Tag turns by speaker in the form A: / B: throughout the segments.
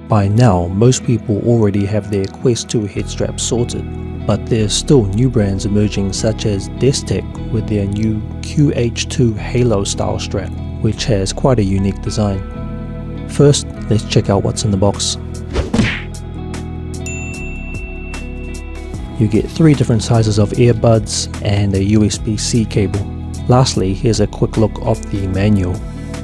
A: By now, most people already have their Quest 2 head strap sorted, but there's still new brands emerging such as Destek with their new QH2 Halo style strap, which has quite a unique design. First, let's check out what's in the box. You get 3 different sizes of earbuds and a USB-C cable. Lastly, here's a quick look of the manual.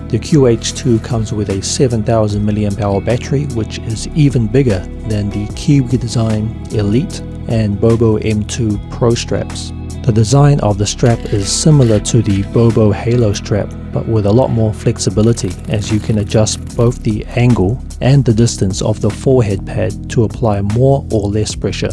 A: The QH2 comes with a 7000 mAh battery, which is even bigger than the Kiwi Design Elite and Bobo M2 Pro straps. The design of the strap is similar to the Bobo Halo strap, but with a lot more flexibility, as you can adjust both the angle and the distance of the forehead pad to apply more or less pressure.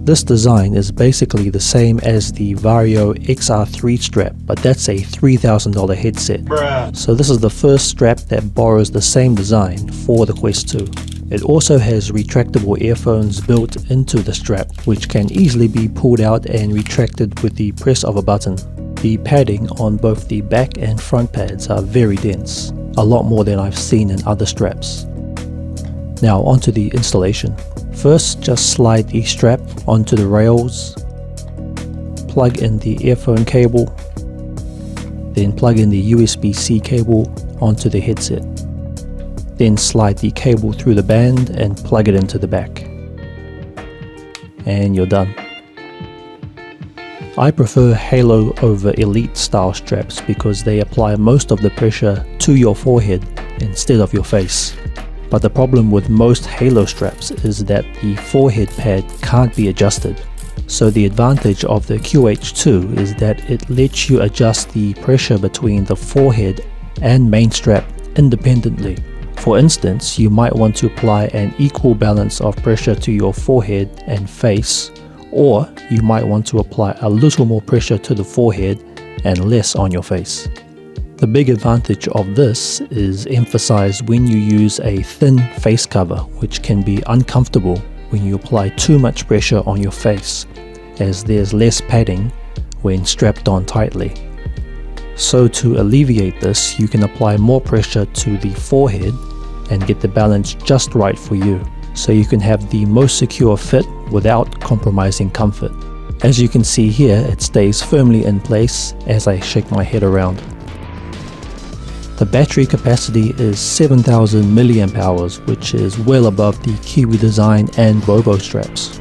A: This design is basically the same as the Vario XR3 strap, but that's a $3,000 headset. So this is the first strap that borrows the same design for the Quest 2. It also has retractable earphones built into the strap, which can easily be pulled out and retracted with the press of a button. The padding on both the back and front pads are very dense, a lot more than I've seen in other straps. Now onto the installation. First, just slide the strap onto the rails, plug in the earphone cable, then plug in the USB-C cable onto the headset. Then slide the cable through the band and plug it into the back. And you're done. I prefer Halo over Elite style straps because they apply most of the pressure to your forehead instead of your face. But the problem with most Halo straps is that the forehead pad can't be adjusted. So the advantage of the QH2 is that it lets you adjust the pressure between the forehead and main strap independently. For instance, you might want to apply an equal balance of pressure to your forehead and face, or you might want to apply a little more pressure to the forehead and less on your face. The big advantage of this is emphasized when you use a thin face cover, which can be uncomfortable when you apply too much pressure on your face, as there's less padding when strapped on tightly. So to alleviate this, you can apply more pressure to the forehead and get the balance just right for you, so you can have the most secure fit without compromising comfort. As you can see here, it stays firmly in place as I shake my head around. The battery capacity is 7000 mAh, which is well above the Kiwi Design and Bobo straps.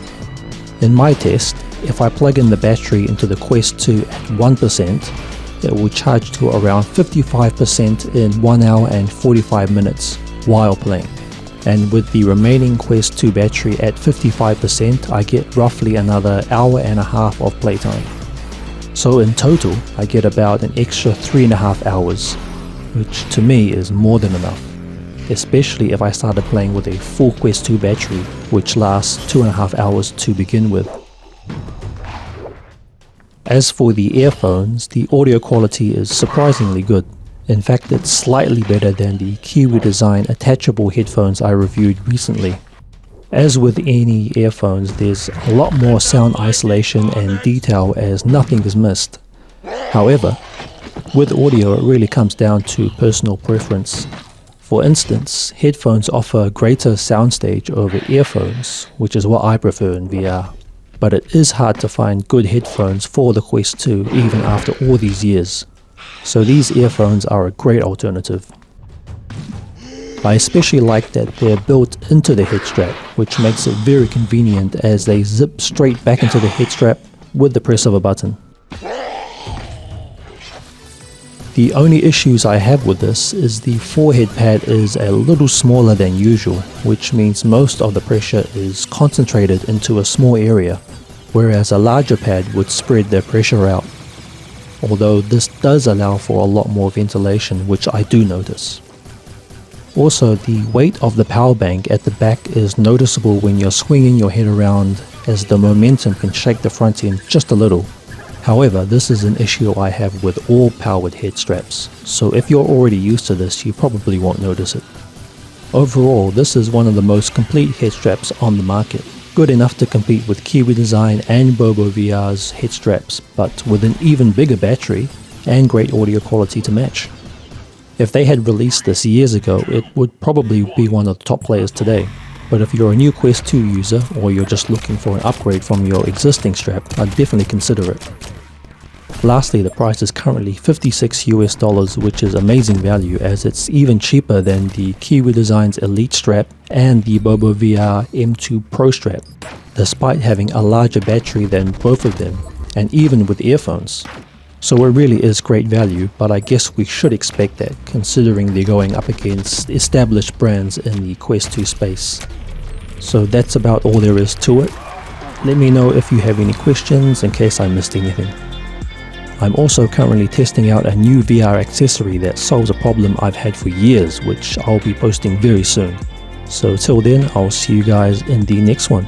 A: In my test, if I plug in the battery into the Quest 2 at 1%, it will charge to around 55% in 1 hour and 45 minutes while playing. And with the remaining Quest 2 battery at 55%, I get roughly another hour and a half of playtime. So in total, I get about an extra 3.5 hours. Which to me is more than enough, especially if I started playing with a full Quest 2 battery, which lasts 2.5 hours to begin with. As for the earphones, the audio quality is surprisingly good. In fact, it's slightly better than the Kiwi Design attachable headphones I reviewed recently. As with any earphones, there's a lot more sound isolation and detail as nothing is missed. However, with audio, it really comes down to personal preference. For instance, headphones offer greater soundstage over earphones, which is what I prefer in VR. But it is hard to find good headphones for the Quest 2 even after all these years. So these earphones are a great alternative. I especially like that they're built into the head strap, which makes it very convenient as they zip straight back into the head strap with the press of a button. The only issues I have with this is the forehead pad is a little smaller than usual, which means most of the pressure is concentrated into a small area, whereas a larger pad would spread the pressure out. Although this does allow for a lot more ventilation, which I do notice. Also, the weight of the power bank at the back is noticeable when you're swinging your head around, as the momentum can shake the front end just a little. However, this is an issue I have with all powered head straps, so if you're already used to this, you probably won't notice it. Overall, this is one of the most complete head straps on the market. Good enough to compete with Kiwi Design and Bobo VR's head straps, but with an even bigger battery and great audio quality to match. If they had released this years ago, it would probably be one of the top players today. But if you're a new Quest 2 user or you're just looking for an upgrade from your existing strap, I'd definitely consider it. Lastly, the price is currently $56 US, which is amazing value as it's even cheaper than the Kiwi Designs Elite strap and the Bobo VR M2 Pro strap, despite having a larger battery than both of them, and even with earphones. So it really is great value, but I guess we should expect that considering they're going up against established brands in the Quest 2 space. So that's about all there is to it. Let me know if you have any questions in case I missed anything. I'm also currently testing out a new VR accessory that solves a problem I've had for years, which I'll be posting very soon. So till then, I'll see you guys in the next one.